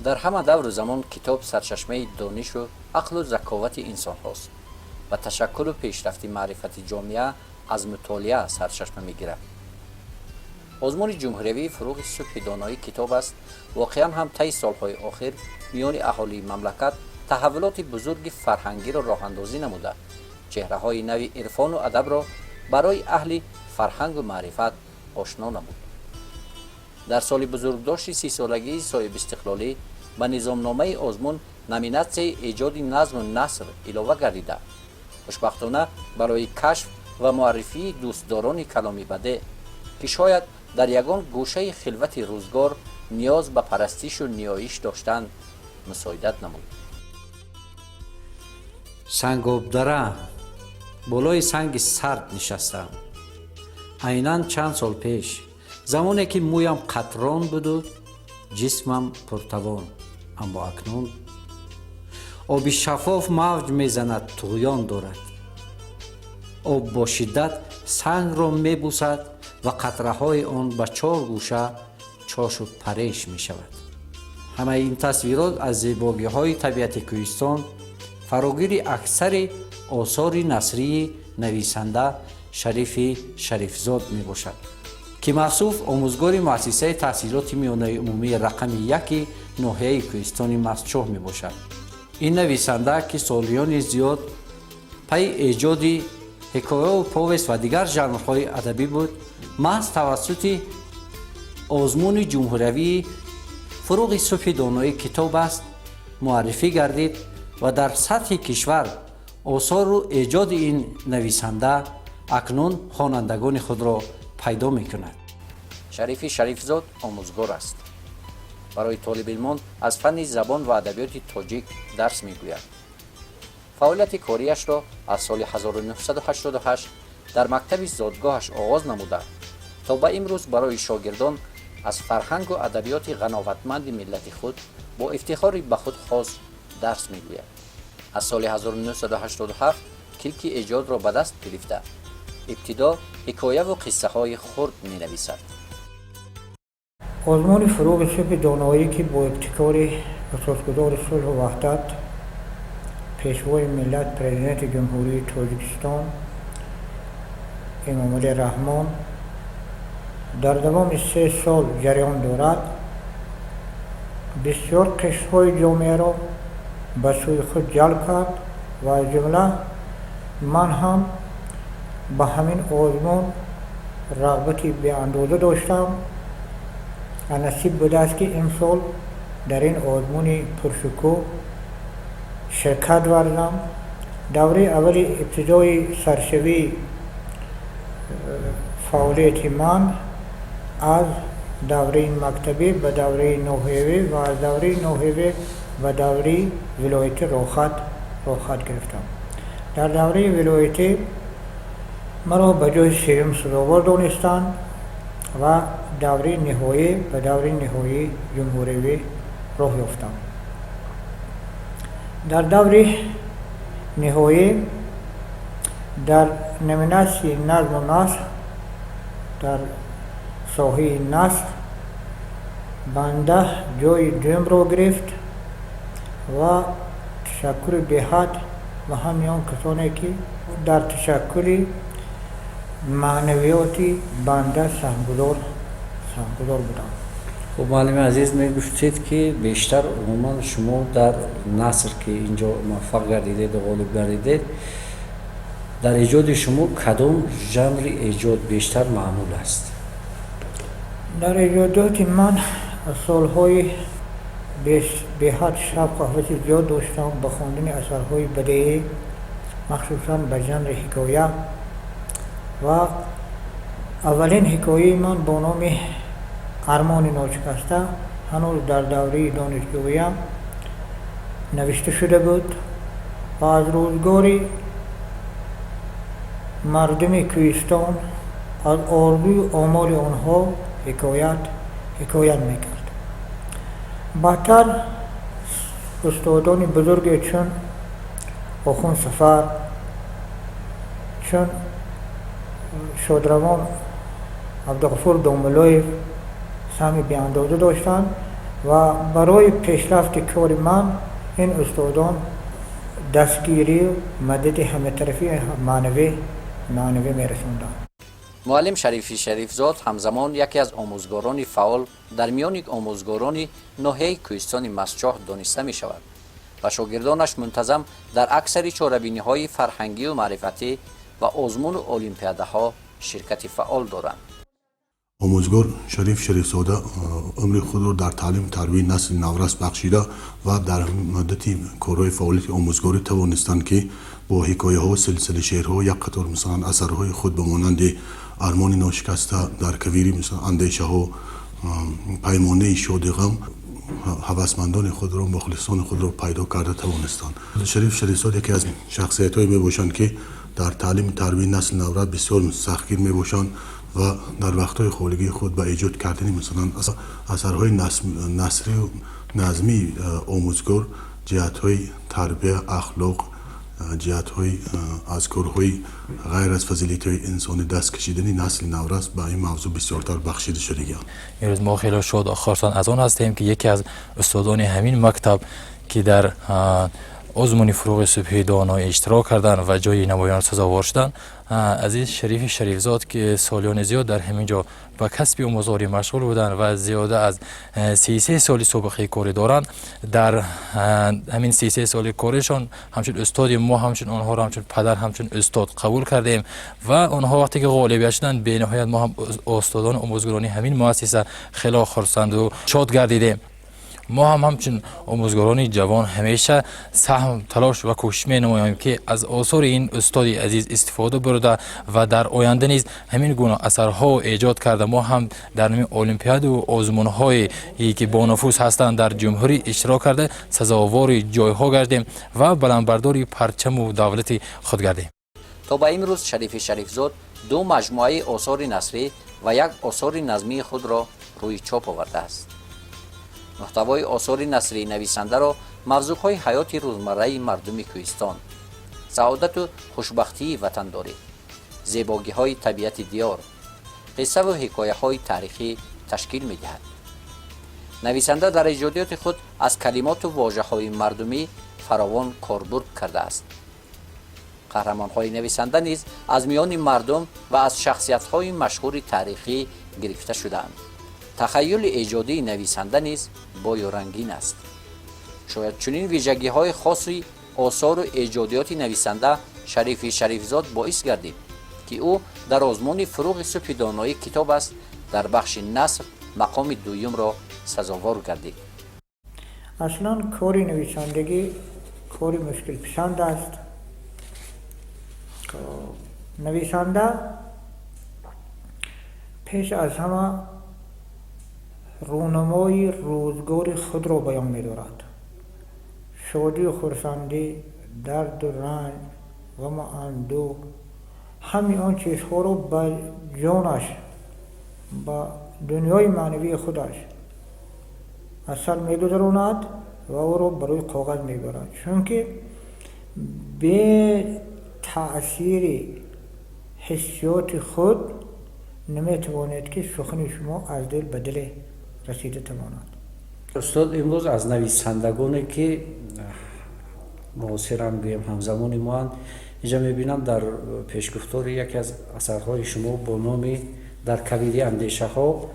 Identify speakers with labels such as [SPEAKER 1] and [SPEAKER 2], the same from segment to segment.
[SPEAKER 1] дар ҳама давру замон китоб сарчашмаи донишу ақлу заковати инсонҳост ва ташаккулу пешрафти маърифати ҷомеа аз мутолиа сарчашма мегирад. озмуни ҷумҳуриявии фурӯғи субҳи доноӣ китоб аст. воқеан ҳам таи солҳои охир миёни аҳолии мамлакат таҳаввулоти бузурги фарҳангиро роҳандозӣ намуда, чеҳраҳои нави ирфону адабро барои аҳли фарҳангу маърифат ошно намуд. дар соли бузургдошти 30-солагии соҳибистиқлолӣ ба низомномаи озмун номинатсияи эҷоди назму наср илова гардида, хушбахтона барои кашф ва муаррифии дӯстдорони каломи бадеъ, ки шояд дар ягон гӯшаи хилвати рӯзгор ниёз ба парастишу ниёиш доштанд, мусоидат намуд.
[SPEAKER 2] сангобдара болои санги сард нишастам. айнан чанд сол пеш, замоне ки мӯям қатрон буду, ҷисмам пуртавон, аммо акнун оби шаффоф мавҷ мезанад, туғён дорад. об бо шиддат сангро мебусад ва қатраҳои он ба чор гӯша чошу пареш мешавад. ҳамаи ин тасвирот аз зебогиҳои табиати кӯҳистон фарогири аксари осори насрии нависанда Шарифи Шарифзод мебошад, ки мавсуф омӯзгори муассисаи таҳсилоти миёнаи умумии рақами 1 ноҳияи кӯҳистони Мастчоҳ мебошад. ин нависанда, ки солиёни зиёд пайи эҷоди ҳикояву повест ва дигар жанрҳои адабӣ буд, маҳз тавассути озмуни ҷумҳуриявии фурӯғи субҳи доноӣ китоб аст, муаррифӣ гардид ва дар сатҳи кишвар осору эҷоди ин нависанда акнун хонандагони худро пайдо мекунад.
[SPEAKER 1] Шарифи Шарифзод омӯзгор аст. барои толибилмон аз фанни забон ва адабиёти тоҷик дарс мегӯяд. фаъолияти кориашро аз соли 1988 дар мактаби зодгоҳаш оғоз намуда, то ба имрӯз барои шогирдон аз фарҳангу адабиёти ғановатманди миллати худ бо ифтихори ба худ хос дарс мегӯяд. аз соли 1987 килки эҷодро ба даст гирифта, ибтидо ҳикояву қиссаҳои хурд менависад.
[SPEAKER 3] озмуни фурӯғи субҳи доноӣ, ки бо ибтикори асосгузори сулҳу ваҳдат, пешвои миллат, президенти ҷумҳурии Тоҷикистон Эмомалӣ Раҳмон дар давоми 3 сол ҷараён дорад, бисёр қишрҳои ҷомеаро ба сӯи худ ҷалб кард ва аз ҷумла ман ҳам ба ҳамин озмун рағбати беандоза доштам ва насиб будааст, ки имсол дар ин озмуни пуршукӯҳ ширкат варзам. давраи аввали ибтидои саршавии фаъолияти ман аз давраи мактабӣ ба давраи ноҳиявӣ ва аз давраи ноҳиявӣ ба давраи вилоятӣ рохат гирифтам. дар давраи вилоятӣ маро ба ҷои севим сазовор донистанд ва давраи ниҳоӣ ба давраи ниҳоии ҷумҳуриявӣ роҳ ёфтам. дар даври ниҳоӣ дар номинатсияи назму наср, дар соҳаи наср банда ҷои дуюмро гирифт ва ташаккури беҳад ба ҳамаи он касоне, ки дар ташаккули маънавиёти банда саҳмгузор буданд.
[SPEAKER 2] خب معلم عزیز میگفتید که بیشتر عموما شما در نثر که اینجا موفق گردیدید و غالب گردیدید، در ایجاد شما کدام ژانر ایجاد بیشتر معمول است؟
[SPEAKER 3] در ایجادات من از سالهای به‌حد شوق و حوص زیاد داشتم به خواندن اثرهای بدیعی، مخصوصا به ژانر حکایه و اولین حکایه من با نام ارمان ناشکسته هنوز در دوره دانشجوییم نوشته شده بود و از روزگاری مردم کوهستان از آرزوی آمال آنها حکایت میکرد. بعدتر استادان بزرگی چون آخوند سفر، چون شادروان عبدالغفور داملویف سهمی بیاندازه داشتند و برای پیشرفت کار من این استادان دستگیری و مدد همه طرفی معنوی میرسوندن.
[SPEAKER 1] معلم شریفی شریفزاد همزمان یکی از آموزگاران فعال در میان آموزگاران ناحیه کوهستان مسجح دانسته می شود و شاگردانش منتظم در اکثر چاره‌بینی‌های فرهنگی و معرفتی و آزمون المپیادها شرکت فعال دارند.
[SPEAKER 4] آموزگار شریف شریفزاده عمر خود را در تعلیم تربیت نسل نورس بخشیده و در مدت کارهای فعالیت آموزگاری توانستند که با حکایه ها و سلسله شعرها یک قطار مثلا اثرهای خود به مانند ارمان ناشکسته در کویر مثلا اندیشه ها پیمانه شاد غم هوسمندان خود را مخلصان خود را پیدا کرده توانستند. شریف شریفزاده یکی از شخصیت های می باشند که در تعلیم تربیت نسل نورس بسیار سختگیر می باشند و در وقتهای خالگی خود به ایجاد کردن مثلا اثرهای نثری و نظمی آموزگار جهت‌های تربیت اخلاق جهت‌های از کارهای غیر از فضیلت‌های انسانی دست کشیدن نسل نورس به این موضوع بسیارتر بخشیده شده.
[SPEAKER 5] امروز ما خیلی شاد و خرسند از آن هستیم که یکی از استادان همین مکتب که در آزمون فروغ صبحی دانایی اشتراک کردند و جای نمایان سزاوار شدند، عزیز شریف شریفزاد که سالیان زیاد در همین جا به کسب آموزگاری مشغول بودند و زیاده از 33 سال سابقه کاری دارند. در همین 33 سال کارشان همچون استاد ما همچون آنها را همچون پدر همچون استاد قبول کردیم و آنها وقتی که غالبیت شدند به نهایت ما هم استادان آموزگارانی همین مؤسسه خیلی خرسند و شاد گردیدیم. ما هم همچون آموزگاران جوان همیشه سهم تلاش و کوشش می نماییم که از آثار این استاد عزیز استفاده برده و در آینده نیز همین گونه اثرها ایجاد کرده ما هم در نمی المپیاد و آزمون هایی که با نفوذ هستند در جمهوری اشتراک کرده سزاوار جایها گردیم و بلندبرداری پرچم و دولت خود گردیم.
[SPEAKER 1] تا به امروز شریف شریفزاد 2 مجموعه آثار نثری و 1 آثار نظمی خود را روی چاپ آورده است. محتوای آثار نثری نویسنده را موضوعهای حیات روزمره مردم کوهستان، سعادت و خوشبختی وطنداری، زیبایی‌های طبیعت دیار، قصه و حکایه‌های تاریخی تشکیل می‌دهد. نویسنده در ایجادیات خود از کلمات و واژه‌های مردمی فراوان کاربرد کرده است. قهرمان‌های نویسنده نیز از میان مردم و از شخصیت‌های مشهور تاریخی گرفته شده‌اند. تخیل ایجادی نویسنده نیز بای و رنگین است. شاید چنین ویژگی‌های خاصی آثار و ایجادیات نویسنده شریف شریفزاد باعث گردید که او در آزمون فروغ صبح دانایی کتاب است در بخش نثر مقام دوم را سزاوار گردید.
[SPEAKER 3] اصلا کار نویسندگی کار مشکل پسند است. نویسنده پیش از همه رونمای روزگار خود را بیان می دارد. شادی و خرسندی، درد و رنج، غم و اندوه، همین آن چیزها را به جانش، به دنیای معنوی خودش اصل می گذراند و او را بروی کاغذ می برد، چون که به تأثیر حسیات خود نمی توانید که سخن شما از دل به دل رسیده تواند.
[SPEAKER 2] استاد امروز از نویسندگانی که معاصرن گویم همزمان ما اینجا میبینم در پیشگفتار یکی از اثرهای شما با نام در کویر اندیشه ها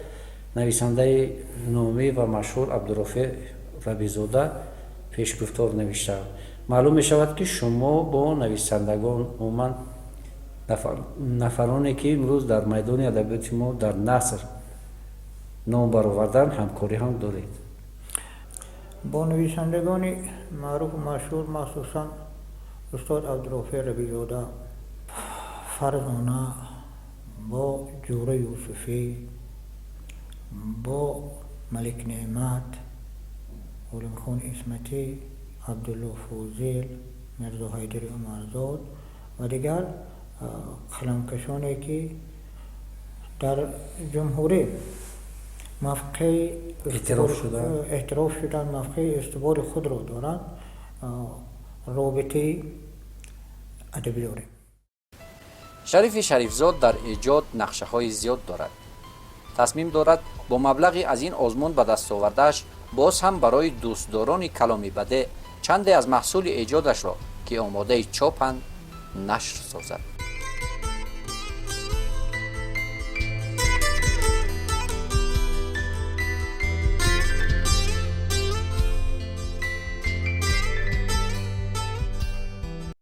[SPEAKER 2] نویسنده نامی و مشهور عبدالرافع ربیع‌زاده پیشگفتار نوشته. معلوم می شود که شما با نویسندگان عموما نفرانی که امروز در میدان ادبیات ما در نثر نام برآوردن همکاری هم دارید.
[SPEAKER 3] با نویسندگان معروف و مشهور مخصوصا استاد عبدالرافع ربیع‌زاده فرزانه، با جوره یوسفی، با ملک نعمت، علم خان اسمتی، عبدالله فوزیل، مرزا حیدر عمرزاد و دیگر قلمکشانی که در جمهوری موقع اعتراف شدن موقع استبار خود را دارند رابطه ادبی داریم.
[SPEAKER 1] شریف شریفزاد در ایجاد نقشه های زیاد دارد. تصمیم دارد با مبلغی از این آزمون به دست آوردهش باز هم برای دوستداران کلام بده چندی از محصول ایجادش را که آماده چاپند نشر سازد.